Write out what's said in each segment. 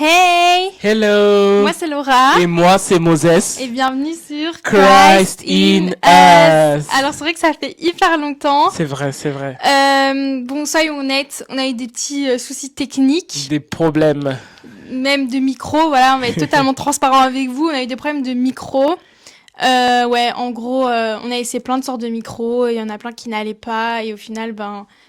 Hey! Hello! Moi c'est Laura. Et moi c'est Moses. Et bienvenue sur Christ in us. Alors c'est vrai que ça fait hyper longtemps. C'est vrai, c'est vrai. Bon, soyons honnêtes, on a eu des petits soucis techniques. Des problèmes. Même de micro, voilà, on va être totalement transparent avec vous. On a eu des problèmes de micro. Ouais, en gros, on a essayé plein de sortes de micros. Il y en a plein qui n'allaient pas. Et au final,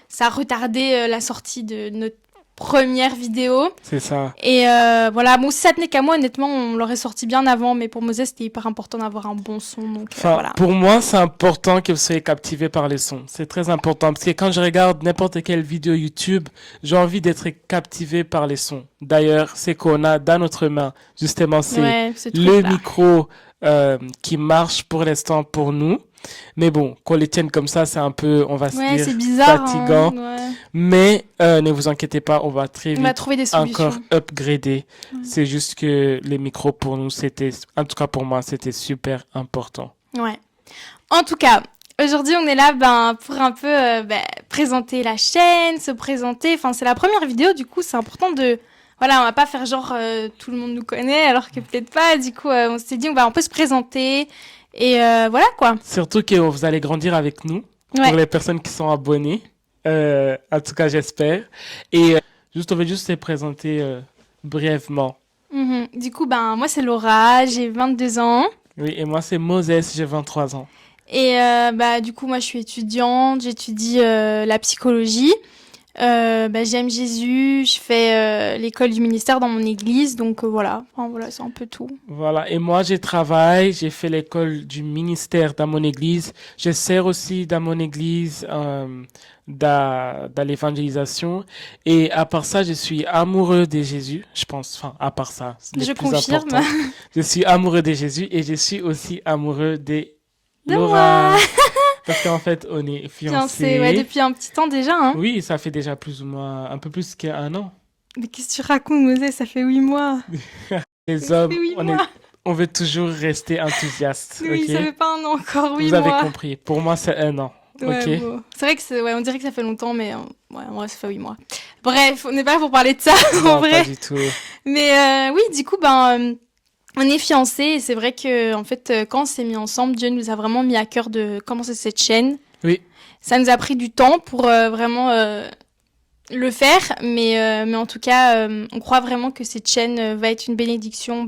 ça a retardé la sortie de notre première vidéo. C'est ça. Et voilà, bon, si ça tenait qu'à moi, honnêtement, on l'aurait sorti bien avant, mais pour Moses, c'était hyper important d'avoir un bon son, donc voilà. Pour moi, c'est important que vous soyez captivé par les sons. C'est très important, parce que quand je regarde n'importe quelle vidéo YouTube, j'ai envie d'être captivé par les sons. D'ailleurs, c'est qu'on a dans notre main, justement, c'est le micro qui marche pour l'instant pour nous. Mais bon, qu'on les tienne comme ça, c'est un peu, on va se dire, c'est bizarre, fatigant. Hein, ouais. Mais ne vous inquiétez pas, on va très vite trouver des solutions. encore upgrader. C'est juste que les micros pour nous, en tout cas pour moi, c'était super important. Ouais. En tout cas, aujourd'hui, on est là pour un peu présenter la chaîne, se présenter. Enfin, c'est la première vidéo, du coup, c'est important de... Voilà, on va pas faire genre tout le monde nous connaît, alors que peut-être pas. Du coup, on s'est dit, on peut se présenter. Et voilà, quoi. Surtout que vous allez grandir avec nous, pour les personnes qui sont abonnées. En tout cas, j'espère. Et on va juste se présenter brièvement. Du coup, moi, c'est Laura, j'ai 22 ans. Oui, et moi, c'est Moses, j'ai 23 ans. Et du coup, moi, je suis étudiante, j'étudie la psychologie. J'aime Jésus, je fais l'école du ministère dans mon église, donc voilà, c'est un peu tout. Voilà, et moi j'ai fait l'école du ministère dans mon église, je sers aussi dans mon église dans l'évangélisation, et à part ça je suis amoureux de Jésus, je pense, enfin à part ça, c'est le plus important. Je suis amoureux de Jésus et je suis aussi amoureux de Laura. Parce qu'en fait, on est fiancés. Ouais, depuis un petit temps déjà. Hein. Oui, ça fait déjà plus ou moins, un peu plus qu'1 an. Mais qu'est-ce que tu racontes, Mosé? Ça fait 8 mois. Les hommes, on veut toujours rester enthousiastes. Oui, okay? Ça fait pas 1 an encore, 8 Vous mois. Vous avez compris. Pour moi, c'est 1 an. Ouais, okay? Bon. C'est vrai que on dirait que ça fait longtemps, mais en vrai, ça fait 8 mois. Bref, on n'est pas là pour parler de ça, non, en vrai. Pas du tout. Mais oui, du coup, on est fiancés et c'est vrai que en fait, quand on s'est mis ensemble, Dieu nous a vraiment mis à cœur de commencer cette chaîne. Oui. Ça nous a pris du temps pour vraiment le faire, mais en tout cas, on croit vraiment que cette chaîne va être une bénédiction,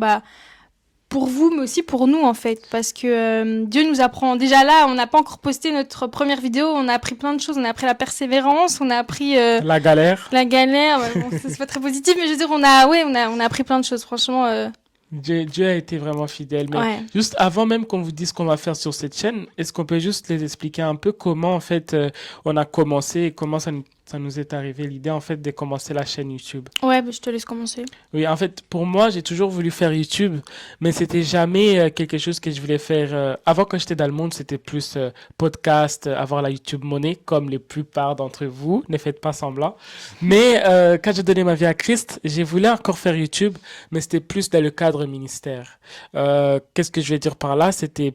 pour vous, mais aussi pour nous en fait, parce que Dieu nous apprend. Déjà là, on n'a pas encore posté notre première vidéo, on a appris plein de choses, on a appris la persévérance, on a appris la galère. La galère, bon, c'est pas très positif, mais je veux dire, on a appris plein de choses, franchement. Dieu a été vraiment fidèle. Mais juste avant même qu'on vous dise ce qu'on va faire sur cette chaîne, est-ce qu'on peut juste les expliquer un peu comment en fait on a commencé et comment ça nous est arrivé l'idée en fait de commencer la chaîne YouTube? Ouais, je te laisse commencer. Oui, en fait, pour moi, j'ai toujours voulu faire YouTube, mais c'était jamais quelque chose que je voulais faire. Avant, quand j'étais dans le monde, c'était plus podcast, avoir la YouTube monnaie, comme la plupart d'entre vous. Ne faites pas semblant. Mais quand j'ai donné ma vie à Christ, j'ai voulu encore faire YouTube, mais c'était plus dans le cadre ministère. Qu'est-ce que je vais dire par là? C'était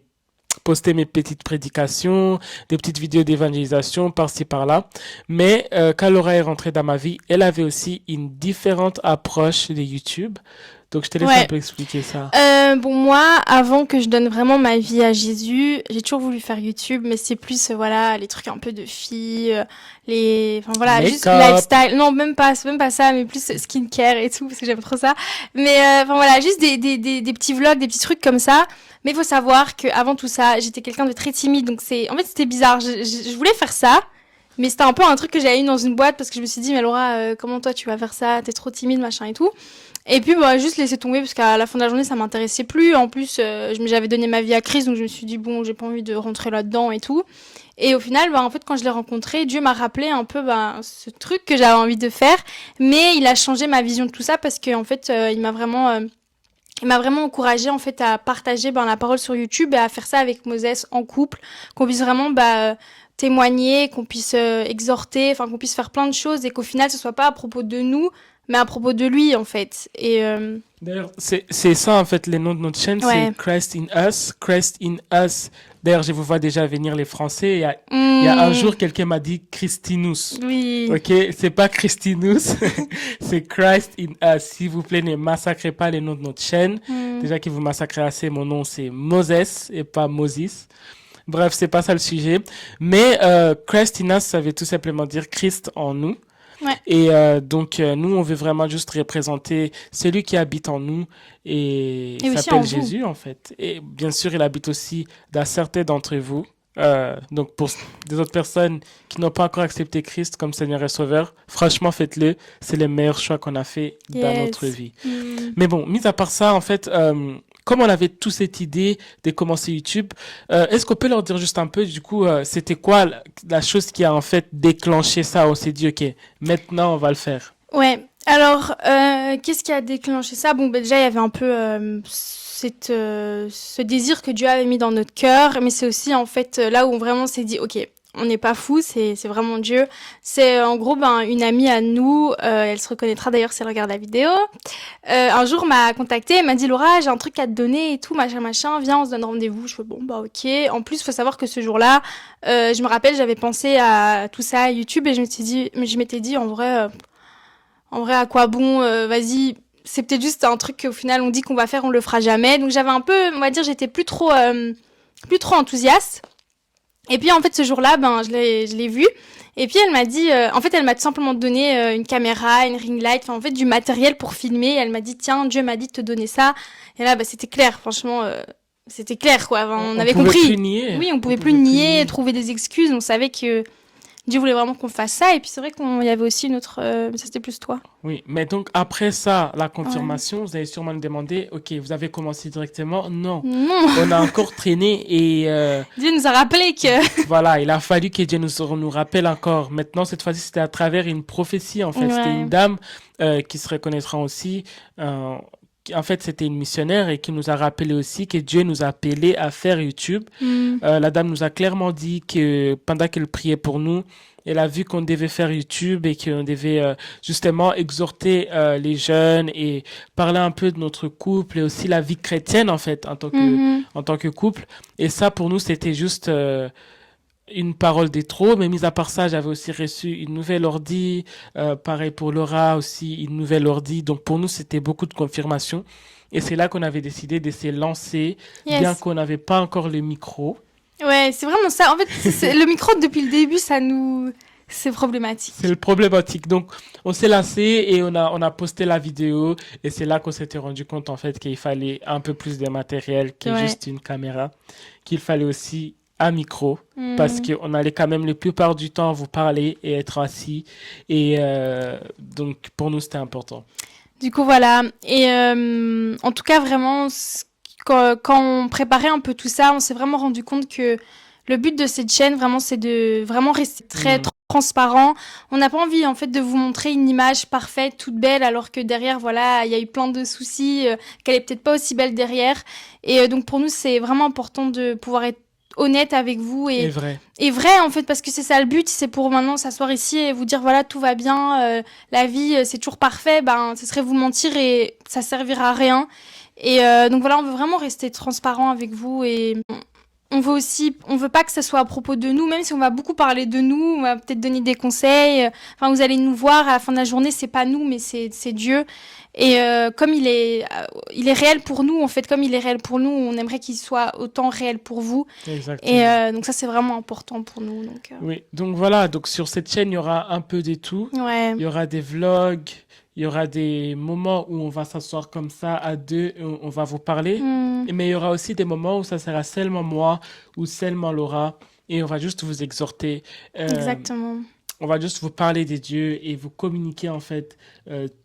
poster mes petites prédications, des petites vidéos d'évangélisation par-ci par-là. Mais quand Laura est rentrée dans ma vie, elle avait aussi une différente approche de YouTube. Donc je te laisse un peu expliquer ça. Moi, avant que je donne vraiment ma vie à Jésus, j'ai toujours voulu faire YouTube, mais c'est plus les trucs un peu de filles, juste lifestyle. Non, c'est même pas ça, mais plus skincare et tout, parce que j'aime trop ça. Mais juste des petits vlogs, des petits trucs comme ça. Mais il faut savoir qu'avant tout ça, j'étais quelqu'un de très timide, donc c'était bizarre. Je voulais faire ça, mais c'était un peu un truc que j'avais eu dans une boîte parce que je me suis dit, mais Laura, comment toi tu vas faire ça? T'es trop timide, machin et tout. Et puis, juste laisser tomber parce qu'à la fin de la journée, ça m'intéressait plus. En plus, j'avais donné ma vie à Christ, donc je me suis dit, bon, j'ai pas envie de rentrer là-dedans et tout. Et au final, en fait, quand je l'ai rencontré, Dieu m'a rappelé un peu, ce truc que j'avais envie de faire. Mais il a changé ma vision de tout ça parce qu'en fait, il m'a vraiment encouragée, en fait, à partager, la parole sur YouTube et à faire ça avec Moses en couple. Qu'on puisse vraiment, témoigner, qu'on puisse exhorter, qu'on puisse faire plein de choses et qu'au final, ce soit pas à propos de nous, mais à propos de lui, en fait. Et d'ailleurs, c'est ça, en fait, les noms de notre chaîne, c'est Christ in Us. Christ in Us, D'ailleurs, je vous vois déjà venir les Français. Il y a un jour, quelqu'un m'a dit Christinus. Oui. Ok, c'est pas Christinus, c'est Christ in us. S'il vous plaît, ne massacrez pas les noms de notre chaîne. Déjà que vous massacrez assez, mon nom c'est Moses et pas Moses. Bref, c'est pas ça le sujet. Mais Christ in us, ça veut tout simplement dire Christ en nous. Ouais. Et donc, nous, on veut vraiment juste représenter celui qui habite en nous et Et aussi en s'appelle vous. Jésus, en fait. Et bien sûr, il habite aussi dans certains d'entre vous. Donc, pour des autres personnes qui n'ont pas encore accepté Christ comme Seigneur et Sauveur, franchement, faites-le. C'est le meilleur choix qu'on a fait dans Yes. notre vie. Mais bon, mis à part ça, en fait, comme on avait tous cette idée de commencer YouTube, est-ce qu'on peut leur dire juste un peu, du coup, c'était quoi la chose qui a en fait déclenché ça? On s'est dit, ok, maintenant on va le faire. Ouais. Alors, qu'est-ce qui a déclenché ça? Bon, déjà, il y avait un peu ce désir que Dieu avait mis dans notre cœur, mais c'est aussi en fait là où on vraiment s'est dit, ok, on n'est pas fou, c'est vraiment Dieu. C'est en gros une amie à nous, elle se reconnaîtra d'ailleurs si elle regarde la vidéo. Un jour m'a contactée, elle m'a dit Laura, j'ai un truc à te donner et tout, machin, viens, on se donne rendez-vous. Je fais bon bah ok. En plus, faut savoir que ce jour-là, je me rappelle, j'avais pensé à tout ça, à YouTube, et je m'étais dit en vrai à quoi bon, vas-y. C'est peut-être juste un truc qu'au final on dit qu'on va faire, on le fera jamais. Donc j'avais un peu, on va dire, j'étais plus trop enthousiaste. Et puis en fait ce jour-là, je l'ai vue. Et puis elle m'a dit, en fait elle m'a tout simplement donné une caméra, une ring light, enfin en fait du matériel pour filmer. Et elle m'a dit tiens, Dieu m'a dit de te donner ça. Et là c'était clair, franchement, c'était clair quoi. Enfin, on avait pouvait compris. Plus nier. Oui, on pouvait plus nier, trouver des excuses. On savait que Dieu voulait vraiment qu'on fasse ça. Et puis c'est vrai qu'il y avait aussi une autre, mais ça c'était plus toi. Oui, mais donc après ça, la confirmation, vous allez sûrement me demander, ok, vous avez commencé directement? Non. On a encore traîné et Dieu nous a rappelé que voilà, il a fallu que Dieu nous rappelle encore. Maintenant, cette fois-ci, c'était à travers une prophétie en fait. Ouais. C'était une dame qui se reconnaîtra aussi. En fait, c'était une missionnaire et qui nous a rappelé aussi que Dieu nous a appelés à faire YouTube. La dame nous a clairement dit que pendant qu'elle priait pour nous, elle a vu qu'on devait faire YouTube et qu'on devait justement exhorter les jeunes et parler un peu de notre couple et aussi la vie chrétienne en fait en tant que couple. Et ça, pour nous, c'était juste une parole des trop, mais mis à part ça, j'avais aussi reçu une nouvelle ordi, pareil pour Laura aussi, une nouvelle ordi. Donc pour nous, c'était beaucoup de confirmation. Et c'est là qu'on avait décidé de se lancer, bien qu'on n'avait pas encore le micro. Ouais, c'est vraiment ça. En fait, le micro, depuis le début, c'est problématique. C'est le problématique. Donc, on s'est lancé et on a posté la vidéo. Et c'est là qu'on s'était rendu compte, en fait, qu'il fallait un peu plus de matériel que juste une caméra. Qu'il fallait aussi un micro. Parce qu'on allait quand même la plupart du temps vous parler et être assis. Et donc, pour nous, c'était important. Du coup, voilà. Et en tout cas, vraiment, quand on préparait un peu tout ça, on s'est vraiment rendu compte que le but de cette chaîne, vraiment, c'est de vraiment rester très transparent. On n'a pas envie, en fait, de vous montrer une image parfaite, toute belle, alors que derrière, voilà, il y a eu plein de soucis, qu'elle est peut-être pas aussi belle derrière. Et donc, pour nous, c'est vraiment important de pouvoir être honnête avec vous et vrai en fait, parce que c'est ça le but, c'est pour maintenant s'asseoir ici et vous dire voilà, tout va bien, la vie c'est toujours parfait, ce serait vous mentir et ça servira à rien. Et donc voilà, on veut vraiment rester transparent avec vous et on veut pas que ça soit à propos de nous, même si on va beaucoup parler de nous, on va peut-être donner des conseils, enfin vous allez nous voir à la fin de la journée, c'est pas nous mais c'est Dieu. Et comme il est réel pour nous, en fait, comme il est réel pour nous, on aimerait qu'il soit autant réel pour vous. Exactement. Et donc ça, c'est vraiment important pour nous. Donc, Oui, donc voilà, donc sur cette chaîne, il y aura un peu de tout. Ouais. Il y aura des vlogs, il y aura des moments où on va s'asseoir comme ça à deux, et on va vous parler. Mais il y aura aussi des moments où ça sera seulement moi ou seulement Laura et on va juste vous exhorter. Exactement. On va juste vous parler des dieux et vous communiquer en fait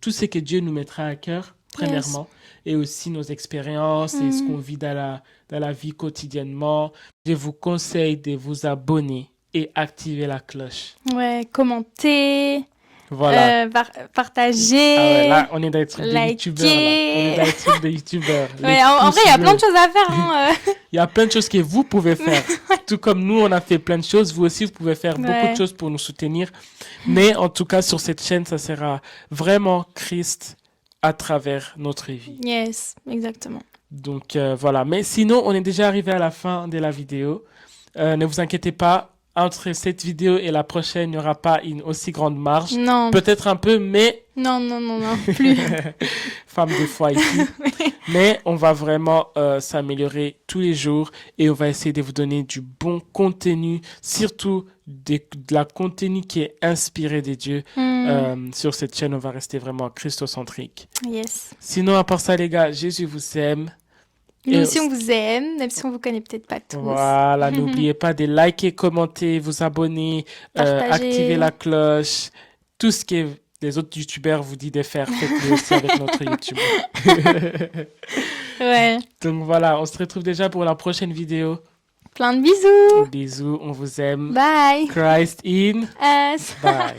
tout ce que Dieu nous mettra à cœur, premièrement, et aussi nos expériences et ce qu'on vit dans la vie quotidiennement. Je vous conseille de vous abonner et activer la cloche. Ouais, commenter. Voilà. Partager. Ah ouais, là, on est dans les trucs de youtubeurs. On est dans les trucs de youtubeurs. Ouais, en vrai, il y a plein de choses à faire. Hein. Il y a plein de choses que vous pouvez faire. Tout comme nous, on a fait plein de choses. Vous aussi, vous pouvez faire beaucoup de choses pour nous soutenir. Mais en tout cas, sur cette chaîne, ça sera vraiment Christ à travers notre vie. Yes, exactement. Donc voilà. Mais sinon, on est déjà arrivé à la fin de la vidéo. Ne vous inquiétez pas. Entre cette vidéo et la prochaine, il n'y aura pas une aussi grande marge. Non. Peut-être un peu, mais Non, plus. femme de foi ici. Mais on va vraiment s'améliorer tous les jours et on va essayer de vous donner du bon contenu, surtout de la contenu qui est inspiré des dieux. Sur cette chaîne, on va rester vraiment christocentrique. Yes. Sinon, à part ça, les gars, Jésus vous aime. Nous aussi, on vous aime, même si on vous connaît peut-être pas tous. Voilà, n'oubliez pas de liker, commenter, vous abonner, activer la cloche, tout ce que les autres youtubeurs vous disent de faire, faites-le aussi avec notre YouTube. Ouais. Donc voilà, on se retrouve déjà pour la prochaine vidéo. Plein de bisous. Bisous, on vous aime. Bye. Christ in Us. Bye.